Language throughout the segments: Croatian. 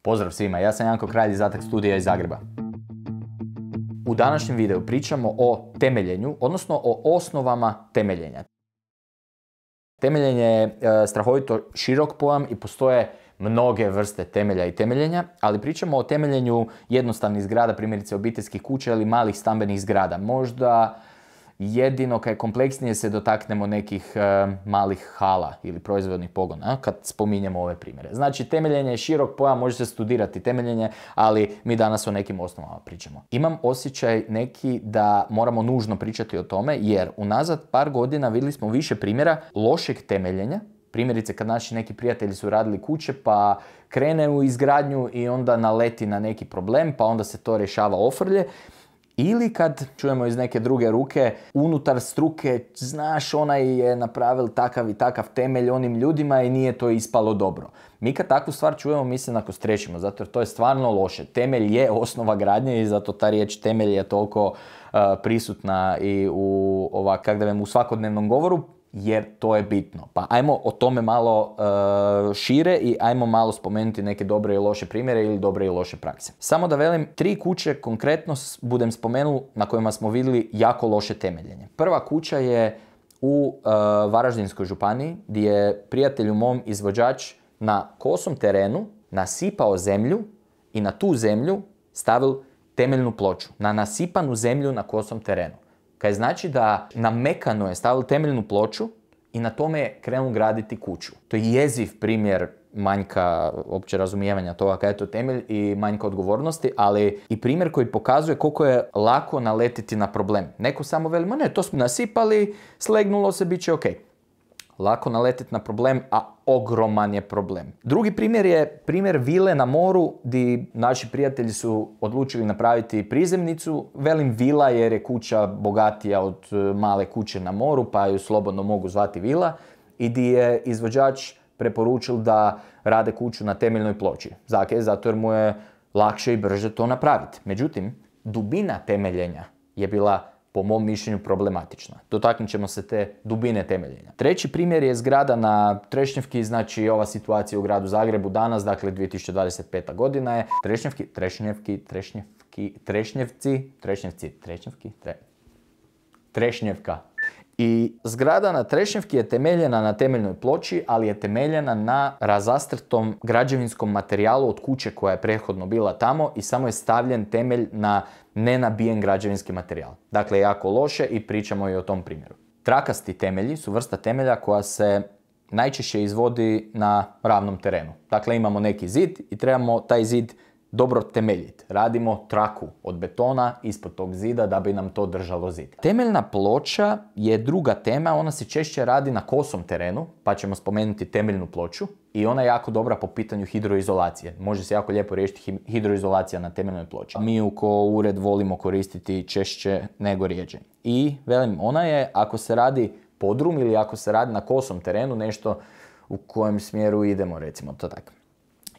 Pozdrav svima, ja sam Janko Kralj iz Atak studija iz Zagreba. U današnjem videu pričamo o temeljenju, odnosno o osnovama temeljenja. Temeljenje je strahovito širok pojam i postoje mnoge vrste temelja i temeljenja, ali pričamo o temeljenju jednostavnih zgrada, primjerice obiteljskih kuća ili malih stambenih zgrada. Možda jedino kad je kompleksnije se dotaknemo nekih malih hala ili proizvodnih pogona kad spominjemo ove primjere. Znači, temeljenje je širok pojam, može se studirati temeljenje, ali mi danas o nekim osnovama pričamo. Imam osjećaj neki da moramo nužno pričati o tome, jer unazad par godina vidjeli smo više primjera lošeg temeljenja. Primjerice, kad naši neki prijatelji su radili kuće, pa krene u izgradnju i onda naleti na neki problem, pa onda se to rješava ofrlje. Ili kad čujemo iz neke druge ruke, unutar struke, znaš, onaj je napravil takav i takav temelj onim ljudima i nije to ispalo dobro. Mi kad takvu stvar čujemo, mi se nakostrećimo, zato jer to je stvarno loše. Temelj je osnova gradnje i zato ta riječ temelj je toliko prisutna i u svakodnevnom govoru, jer to je bitno. Pa ajmo o tome malo šire i ajmo malo spomenuti neke dobre i loše primjere ili dobre i loše prakse. Samo da velim, 3 kuće konkretno budem spomenuo na kojima smo vidjeli jako loše temeljenje. Prva kuća je u Varaždinskoj županiji, gdje je prijatelju mom izvođač na kosom terenu nasipao zemlju i na tu zemlju stavil temeljnu ploču. Na nasipanu zemlju na kosom terenu. Kaj znači da na mekano je stavili temeljnu ploču i na tome je krenuo graditi kuću. To je jeziv primjer manjka opće razumijevanja toga kaj je to temelj i manjka odgovornosti, ali i primjer koji pokazuje koliko je lako naletiti na problem. Neko samo veli, ma ne, to smo nasipali, slegnulo se, bit će ok. Lako naletiti na problem, a ogroman je problem. Drugi primjer je primjer vile na moru, gdje naši prijatelji su odlučili napraviti prizemnicu. Velim vila jer je kuća bogatija od male kuće na moru, pa ju slobodno mogu zvati vila. I gdje je izvođač preporučil da rade kuću na temeljnoj ploči. Zato jer mu je lakše i brže to napraviti. Međutim, dubina temeljenja je bila, po mom mišljenju, problematična. Dotaknut ćemo se te dubine temeljenja. Treći primjer je zgrada na Trešnjevki, znači ova situacija u gradu Zagrebu danas, dakle 2025. godina je Trešnjevka. I zgrada na Trešnjevki je temeljena na temeljnoj ploči, ali je temeljena na razastrtom građevinskom materijalu od kuće koja je prethodno bila tamo i samo je stavljen temelj na nenabijen građevinski materijal. Dakle, jako loše i pričamo i o tom primjeru. Trakasti temelji su vrsta temelja koja se najčešće izvodi na ravnom terenu. Dakle, imamo neki zid i trebamo taj zid dobro temeljiti. Radimo traku od betona ispod tog zida da bi nam to držalo zid. Temeljna ploča je druga tema, ona se češće radi na kosom terenu, pa ćemo spomenuti temeljnu ploču i ona je jako dobra po pitanju hidroizolacije. Može se jako lijepo riješiti hidroizolacija na temeljnoj ploči. Mi ko ured volimo koristiti češće nego rjeđe. I velim, ona je, ako se radi podrum ili ako se radi na kosom terenu, nešto u kojem smjeru idemo, recimo to tako.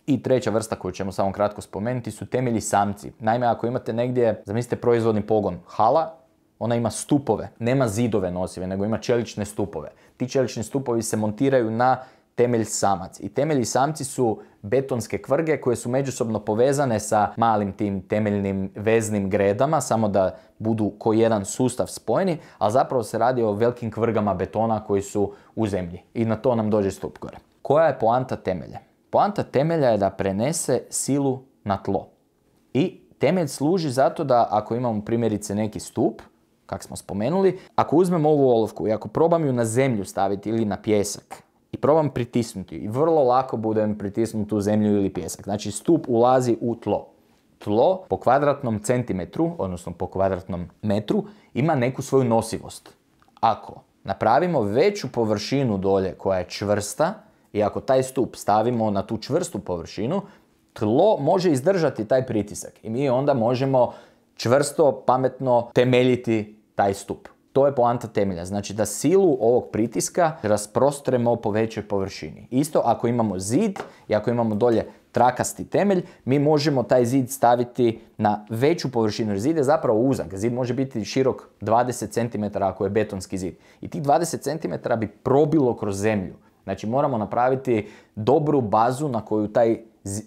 I treća vrsta koju ćemo samo kratko spomenuti su temelji samci. Naime, ako imate negdje, zamislite proizvodni pogon, hala, ona ima stupove, nema zidove nosive, nego ima čelične stupove. Ti čelični stupovi se montiraju na temelj samac. I temelji samci su betonske kvrge koje su međusobno povezane sa malim tim temeljnim veznim gredama, samo da budu ko jedan sustav spojeni, ali zapravo se radi o velikim kvrgama betona koji su u zemlji. I na to nam dođe stup gore. Koja je poanta temelja? Poanta temelja je da prenese silu na tlo. I temelj služi zato da ako imamo primjerice neki stup, kak smo spomenuli, ako uzmem ovu olovku i ako probam ju na zemlju staviti ili na pijesak i probam pritisnuti i vrlo lako budem pritisnuti u zemlju ili pijesak. Znači stup ulazi u tlo. Tlo po kvadratnom centimetru, odnosno po kvadratnom metru, ima neku svoju nosivost. Ako napravimo veću površinu dolje koja je čvrsta, i ako taj stup stavimo na tu čvrstu površinu, tlo može izdržati taj pritisak. I mi onda možemo čvrsto, pametno temeljiti taj stup. To je poanta temelja. Znači da silu ovog pritiska rasprostremo po većoj površini. Isto ako imamo zid i ako imamo dolje trakasti temelj, mi možemo taj zid staviti na veću površinu. Jer zid je zapravo uzak. Zid može biti širok 20 cm ako je betonski zid. I tih 20 cm bi probilo kroz zemlju. Znači moramo napraviti dobru bazu na koju taj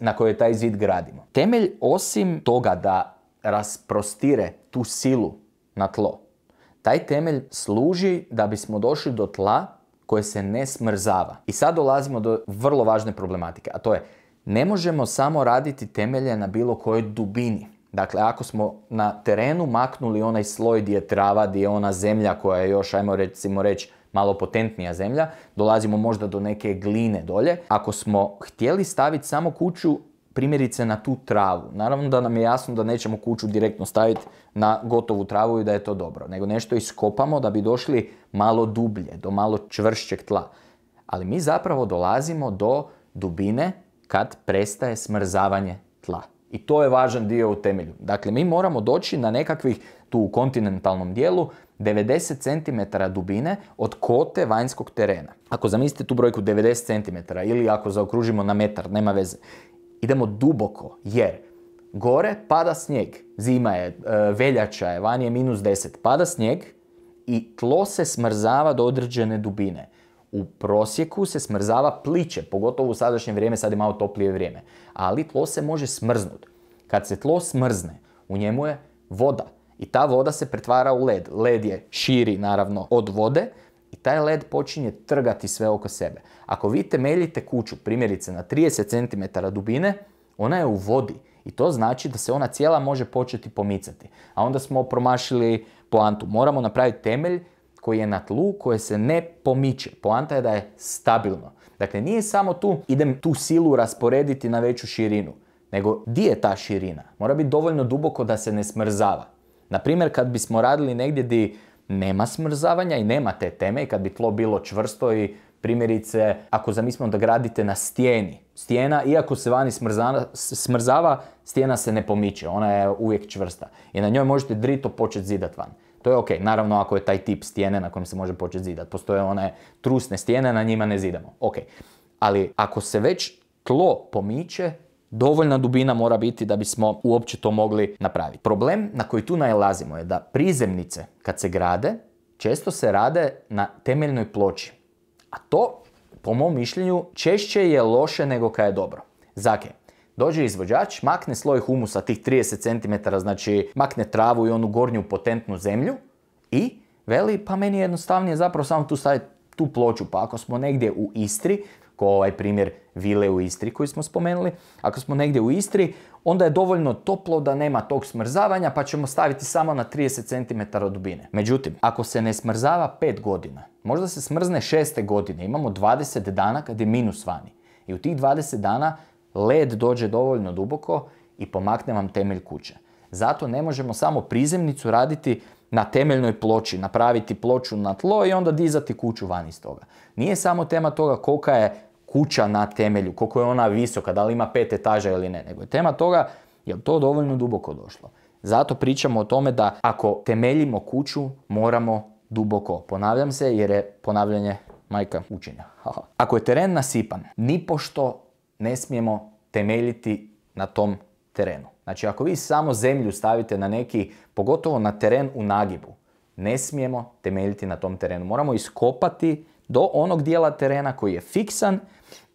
na kojoj taj zid gradimo. Temelj, osim toga da rasprostire tu silu na tlo, taj temelj služi da bismo došli do tla koje se ne smrzava. I sad dolazimo do vrlo važne problematike, a to je ne možemo samo raditi temelje na bilo kojoj dubini. Dakle, ako smo na terenu maknuli onaj sloj gdje je trava, gdje je ona zemlja koja je još, ajmo recimo reći, malo potentnija zemlja, dolazimo možda do neke gline dolje. Ako smo htjeli staviti samo kuću primjerice na tu travu, naravno da nam je jasno da nećemo kuću direktno staviti na gotovu travu i da je to dobro, nego nešto iskopamo da bi došli malo dublje, do malo čvršćeg tla. Ali mi zapravo dolazimo do dubine kad prestaje smrzavanje tla. I to je važan dio u temelju. Dakle, mi moramo doći na nekakvih, tu u kontinentalnom dijelu, 90 cm dubine od kote vanjskog terena. Ako zamislite tu brojku 90 cm ili ako zaokružimo na metar, nema veze. Idemo duboko, jer gore pada snijeg, zima je, veljača je, van je -10, pada snijeg i tlo se smrzava do određene dubine. U prosjeku se smrzava pliće, pogotovo u sadašnje vrijeme, sad je malo toplije vrijeme. Ali tlo se može smrznuti. Kad se tlo smrzne, u njemu je voda. I ta voda se pretvara u led. Led je širi, naravno, od vode i taj led počinje trgati sve oko sebe. Ako vi temeljite kuću, primjerice na 30 cm dubine, ona je u vodi. I to znači da se ona cijela može početi pomicati. A onda smo promašili poantu. Moramo napraviti temelj koji je na tlu, koje se ne pomiče. Poanta je da je stabilno. Dakle, nije samo tu, idem tu silu rasporediti na veću širinu, nego di je ta širina? Mora biti dovoljno duboko da se ne smrzava. Naprimjer, kad bismo radili negdje gdje nema smrzavanja i nema te teme, i kad bi tlo bilo čvrsto i primjerice, ako zamislimo da gradite na stijeni. Stijena, iako se vani smrzava, stijena se ne pomiče, ona je uvijek čvrsta. I na njoj možete drito početi zidat van. To je ok, naravno ako je taj tip stijene na kojem se može početi zidati. Postoje one trusne stijene, na njima ne zidamo. Ok, ali ako se već tlo pomiče, dovoljna dubina mora biti da bismo uopće to mogli napraviti. Problem na koji tu nailazimo je da prizemnice, kad se grade, često se rade na temeljnoj ploči. A to, po mom mišljenju, češće je loše nego kad je dobro. Zake, dođe izvođač, makne sloj humusa tih 30 cm, znači makne travu i onu gornju potentnu zemlju i veli, pa meni je jednostavnije zapravo samo tu staviti tu ploču. Pa ako smo negdje u Istri, ko ovaj primjer vile u Istri koji smo spomenuli, ako smo negdje u Istri, onda je dovoljno toplo da nema tog smrzavanja, pa ćemo staviti samo na 30 cm dubine. Međutim, ako se ne smrzava 5 godina, možda se smrzne 6. godine, imamo 20 dana kad je minus vani. I u tih 20 dana led dođe dovoljno duboko i pomakne vam temelj kuće. Zato ne možemo samo prizemnicu raditi na temeljnoj ploči, napraviti ploču na tlo i onda dizati kuću van iz toga. Nije samo tema toga kolika je kuća na temelju, koliko je ona visoka, da li ima 5 etaža ili ne, nego je tema toga je li to dovoljno duboko došlo. Zato pričamo o tome da ako temeljimo kuću, moramo duboko. Ponavljam se jer je ponavljanje majka učenja. Ako je teren nasipan, nipošto ne smijemo temeljiti na tom terenu. Znači, ako vi samo zemlju stavite na neki, pogotovo na teren u nagibu, ne smijemo temeljiti na tom terenu. Moramo iskopati do onog dijela terena koji je fiksan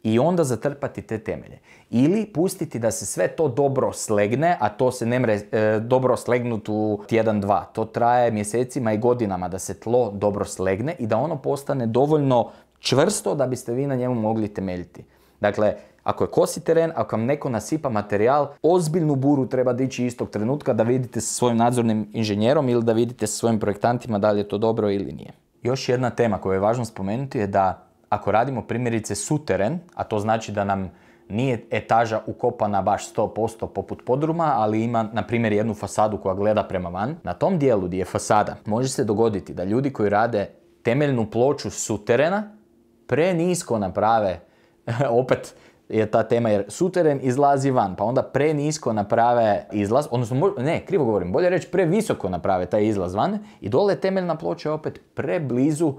i onda zatrpati te temelje. Ili pustiti da se sve to dobro slegne, a to se ne mre dobro slegnuti u tjedan, dva. To traje mjesecima i godinama da se tlo dobro slegne i da ono postane dovoljno čvrsto da biste vi na njemu mogli temeljiti. Dakle, ako je kosi teren, ako vam neko nasipa materijal, ozbiljnu buru treba dići istog trenutka da vidite sa svojim nadzornim inženjerom ili da vidite sa svojim projektantima da li je to dobro ili nije. Još jedna tema koju je važno spomenuti je da ako radimo primjerice suteren, a to znači da nam nije etaža ukopana baš 100% poput podruma, ali ima na primjer jednu fasadu koja gleda prema van, na tom dijelu gdje je fasada može se dogoditi da ljudi koji rade temeljnu ploču suterena prenisko naprave, opet je ta tema jer suteren izlazi van, pa onda prenisko naprave izlaz, odnosno, ne, krivo govorim, bolje reći previsoko naprave taj izlaz van i dole temeljna ploča je opet preblizu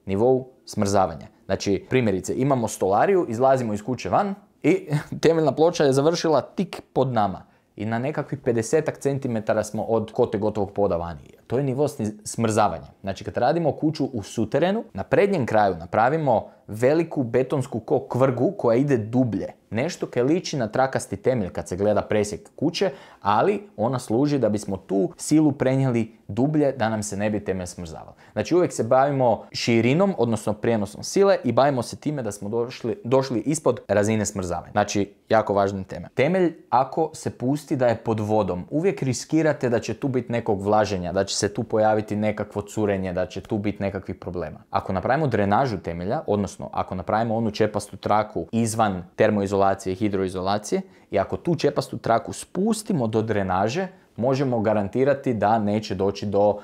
nivou smrzavanja. Znači, primjerice, imamo stolariju, izlazimo iz kuće van i temeljna ploča je završila tik pod nama. I na nekakvih 50 cm smo od kote gotovog poda vani. To je nivo smrzavanja. Znači, kad radimo kuću u suterenu, na prednjem kraju napravimo veliku betonsku kvrgu koja ide dublje. nešto kaj liči na trakasti temelj kad se gleda presjek kuće, ali ona služi da bismo tu silu prenijeli dublje da nam se ne bi temelj smrzavao. Znači uvijek se bavimo širinom, odnosno prijenosom sile i bavimo se time da smo došli ispod razine smrzavanja. Znači, jako važna tema. Temelj, ako se pusti da je pod vodom, uvijek riskirate da će tu biti nekog vlaženja, da će se tu pojaviti nekakvo curenje, da će tu biti nekakvih problema. Ako napravimo drenažu temelja, odnosno ako napravimo onu čepastu traku izvan termoizolacije i hidroizolacije i ako tu čepastu traku spustimo do drenaže, možemo garantirati da neće doći do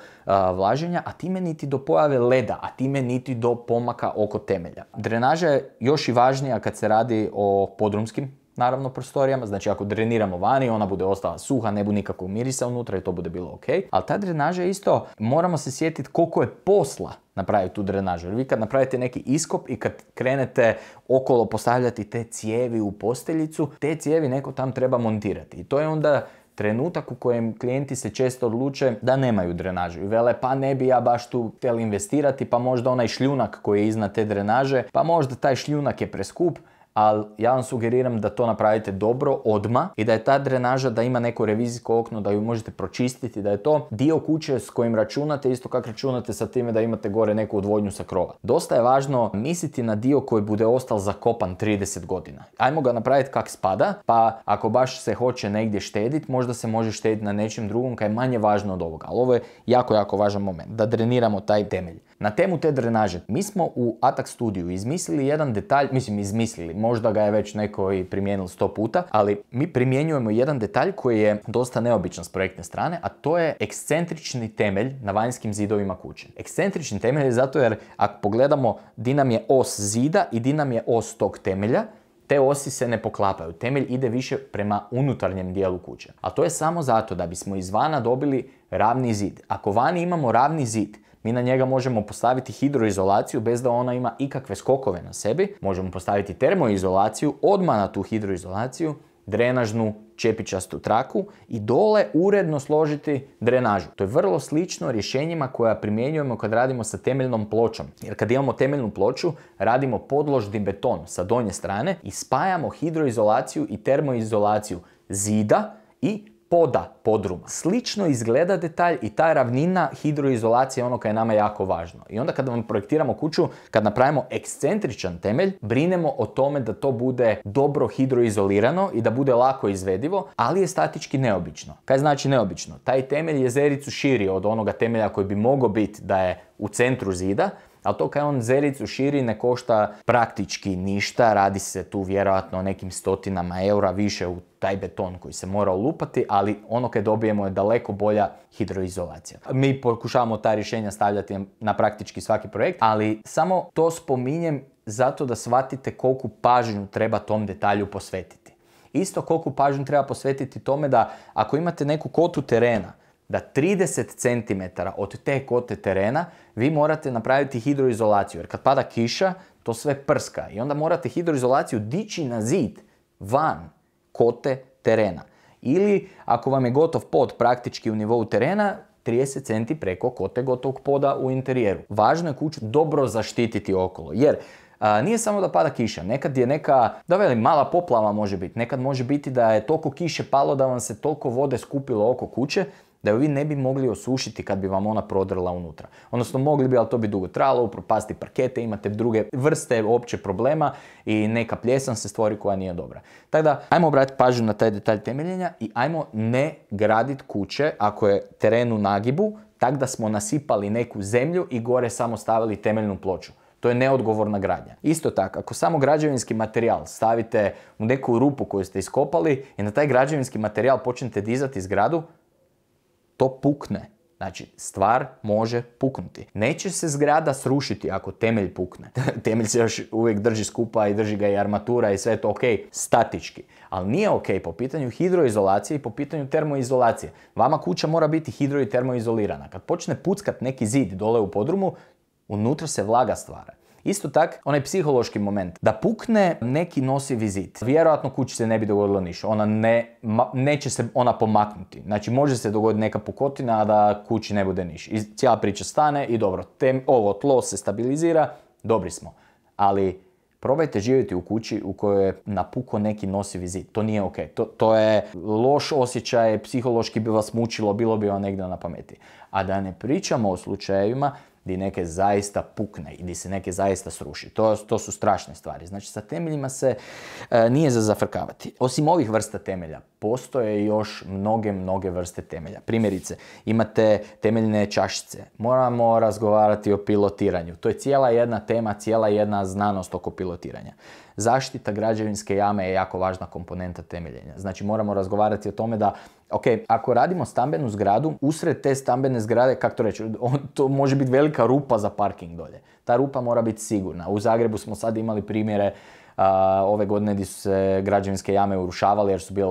vlaženja, a time niti do pojave leda, a time niti do pomaka oko temelja. Drenaža je još i važnija kad se radi o podrumskim, naravno, prostorijama. Znači ako dreniramo vani, ona bude ostala suha, ne bude nikakvog mirisa unutra i to bude bilo ok. Ali ta drenaža isto, moramo se sjetiti koliko je posla napraviti tu drenažu. Jer vi kad napravite neki iskop i kad krenete okolo postavljati te cijevi u posteljicu, te cijevi neko tam treba montirati. I to je onda trenutak u kojem klijenti se često odluče da nemaju drenažu i vele pa ne bi ja baš tu htjeli investirati, pa možda onaj šljunak koji je iznad te drenaže, pa možda taj šljunak je preskup, ali ja vam sugeriram da to napravite dobro odmah i da je ta drenaža, da ima neko revizijsko okno, da ju možete pročistiti, da je to dio kuće s kojim računate, isto kako računate sa time da imate gore neku odvodnju sa krova. Dosta je važno misliti na dio koji bude ostao zakopan 30 godina. Ajmo ga napraviti kak spada, pa ako baš se hoće negdje štediti, možda se može štediti na nečem drugom kaj je manje važno od ovoga. Ali ovo je jako, jako važan moment, da dreniramo taj temelj. Na temu te drenaže, mi smo u Atak studiju izmislili jedan detalj, možda ga je već neko i primijenil 100 puta, ali mi primjenjujemo jedan detalj koji je dosta neobičan s projektne strane, a to je ekscentrični temelj na vanjskim zidovima kuće. Ekscentrični temelj je zato jer ako pogledamo di nam je os zida i di nam je os tog temelja, te osi se ne poklapaju. Temelj ide više prema unutarnjem dijelu kuće. A to je samo zato da bismo izvana dobili ravni zid. Ako vani imamo ravni zid, mi na njega možemo postaviti hidroizolaciju bez da ona ima ikakve skokove na sebi. Možemo postaviti termoizolaciju odmah na tu hidroizolaciju, drenažnu čepičastu traku i dole uredno složiti drenažu. To je vrlo slično rješenjima koja primjenjujemo kad radimo sa temeljnom pločom. Jer kad imamo temeljnu ploču, radimo podložni beton sa donje strane i spajamo hidroizolaciju i termoizolaciju zida i poda podruma. Slično izgleda detalj i ta ravnina hidroizolacije je ono koje je nama jako važno. I onda kada vam projektiramo kuću, kad napravimo ekscentričan temelj, brinemo o tome da to bude dobro hidroizolirano i da bude lako izvedivo, ali je statički neobično. Kaj znači neobično? Taj temelj je zericu širi od onoga temelja koji bi mogao biti da je u centru zida, ali to kaj on zericu širi ne košta praktički ništa, radi se tu vjerojatno o nekim stotinama eura više u taj beton koji se mora ulupati, ali ono kaj dobijemo je daleko bolja hidroizolacija. Mi pokušavamo ta rješenja stavljati na praktički svaki projekt, ali samo to spominjem zato da shvatite koliku pažnju treba tom detalju posvetiti. Isto koliku pažnju treba posvetiti tome da ako imate neku kotu terena, da 30 cm od te kote terena vi morate napraviti hidroizolaciju. Jer kad pada kiša, to sve prska. I onda morate hidroizolaciju dići na zid van kote terena. Ili ako vam je gotov pod praktički u nivou terena, 30 cm preko kote gotovog poda u interijeru. Važno je kuću dobro zaštititi okolo. Jer nije samo da pada kiša, nekad je neka, da velim, mala poplava može biti. Nekad može biti da je toliko kiše palo da vam se toliko vode skupilo oko kuće da ju vi ne bi mogli osušiti kad bi vam ona prodrla unutra. Odnosno mogli bi, ali to bi dugo trajalo, upropasti parkete, imate druge vrste opće problema i neka pljesan se stvori koja nije dobra. Tako da, ajmo obratiti pažnju na taj detalj temeljenja i ajmo ne graditi kuće ako je teren u nagibu, tak da smo nasipali neku zemlju i gore samo stavili temeljnu ploču. To je neodgovorna gradnja. Isto tako, ako samo građevinski materijal stavite u neku rupu koju ste iskopali i na taj građevinski materijal počnete dizati zgradu, to pukne. Znači, stvar može puknuti. Neće se zgrada srušiti ako temelj pukne. Temelj se još uvijek drži skupa i drži ga i armatura i sve je to ok, statički. Ali nije ok po pitanju hidroizolacije i po pitanju termoizolacije. Vama kuća mora biti hidro i termoizolirana. Kad počne puckat neki zid dole u podrumu, unutra se vlaga stvara. Isto tak, onaj psihološki moment. Da pukne neki nosivi zid. Vjerojatno kući se ne bi dogodilo ništa. Neće se ona pomaknuti. Znači, može se dogoditi neka pukotina, a da kući ne bude ništa. I cijela priča stane i dobro. Ovo tlo se stabilizira, dobri smo. Ali Probajte živjeti u kući u kojoj je napuko neki nosivi zid. To nije ok. To je loš osjećaj, psihološki bi vas mučilo, bilo bi vam negdje na pameti. A da ne pričamo o slučajevima gdje neke zaista pukne i gdje se neke zaista sruši. To su strašne stvari. Znači, sa temeljima se nije za zafrkavati. Osim ovih vrsta temelja, postoje još mnoge vrste temelja. Primjerice, imate temeljne čašice. Moramo razgovarati o pilotiranju. To je cijela jedna tema, cijela jedna znanost oko pilotiranja. Zaštita građevinske jame je jako važna komponenta temeljenja. Znači, moramo razgovarati o tome da, ok, ako radimo stambenu zgradu, usred te stambene zgrade, kako to reći, to može biti velika rupa za parking dolje. Ta rupa mora biti sigurna. U Zagrebu smo sad imali primjere ove godine gdje su se građevinske jame urušavale jer su bile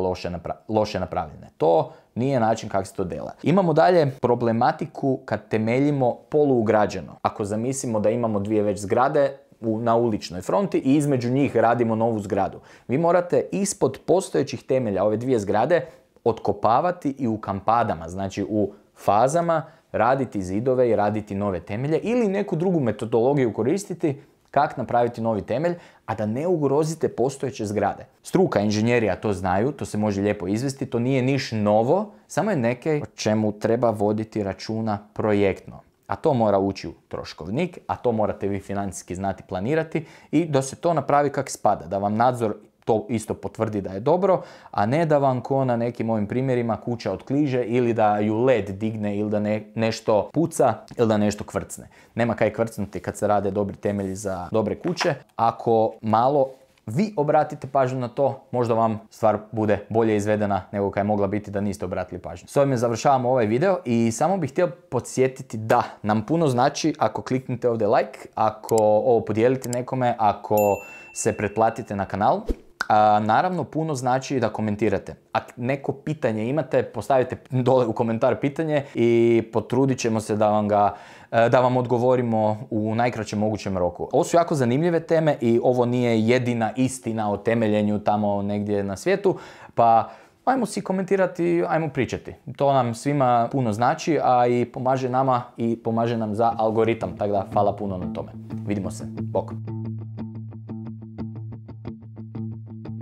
loše napravljene. To nije način kako se to dela. Imamo dalje problematiku kad temeljimo poluugrađeno. Ako zamislimo da imamo dvije već zgrade na uličnoj fronti i između njih radimo novu zgradu. Vi morate ispod postojećih temelja ove dvije zgrade otkopavati i u kampadama, znači u fazama, raditi zidove i raditi nove temelje ili neku drugu metodologiju koristiti kako napraviti novi temelj, a da ne ugrozite postojeće zgrade. Struka, inženjerija to znaju, to se može lijepo izvesti, to nije niš novo, samo je neke o čemu treba voditi računa projektno. A to mora ući u troškovnik, a to morate vi financijski znati planirati i da se to napravi kako spada, da vam nadzor to isto potvrdi da je dobro, a ne da vam ko na nekim ovim primjerima kuća otkliže ili da ju led digne ili da nešto puca ili da nešto kvrcne. Nema kaj kvrcnuti kad se rade dobri temelji za dobre kuće. Ako malo vi obratite pažnju na to, možda vam stvar bude bolje izvedena nego kaj je mogla biti da niste obratili pažnju. S ovime završavamo ovaj video i samo bih htio podsjetiti da nam puno znači ako kliknete ovdje like, ako ovo podijelite nekome, ako se pretplatite na kanal. Naravno, puno znači da komentirate. Ako neko pitanje imate, postavite dole u komentar pitanje i potrudit ćemo se da vam odgovorimo u najkraćem mogućem roku. Ovo su jako zanimljive teme i ovo nije jedina istina o temeljenju tamo negdje na svijetu, pa ajmo si komentirati, ajmo pričati. To nam svima puno znači, a i pomaže nama i pomaže nam za algoritam, tako da hvala puno na tome. Vidimo se. Bok.